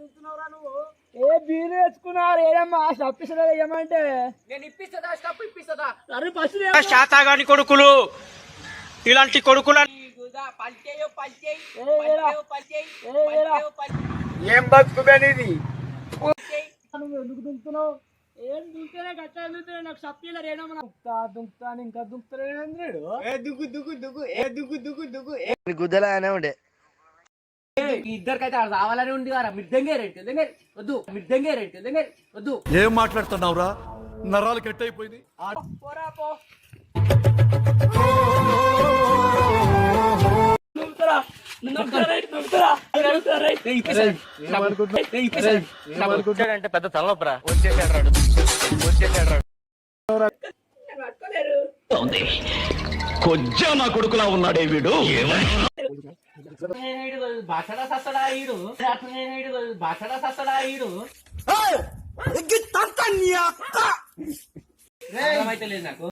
ఏ beer వేసుకున్నారు ఏదమ్మా step ఇస్తుందా ఏమంటే నేను ఇప్పిస్తుందా స్టప్ ఇప్పిస్తుందా అరే ఫస్ట్ శాతాగాని కొడుకులు ఇలాంటి కొడుకుల ఏం బతుకుబేనిది ఎందుకు దుంకుతున్నావు ఏం దుంకుతేనే గట్ట దుంకుతున్నా నాకు సప్పిలా రేణం దుంకుతా ఇంకా దుంకుతాడు గుద్దలా అనే ఉండే ఇద్దరికైతే రావాలని ఉంది కదా మిడ్డంగే రేట్ వద్దు మిడ్డంగే రేట్ వద్దు. ఏం మాట్లాడుతున్నావురా నరాలు కట్ అయిపోయింది. పోరా పో అంటే పెద్ద తలనొప్పరా వచ్చేసాడు కొజ్జా నా కొడుకులా ఉన్నాడే వీడు. భాషడా సస్తడా ఈడు భాషడా సస్తడా ఈడు అయితే లేదు నాకు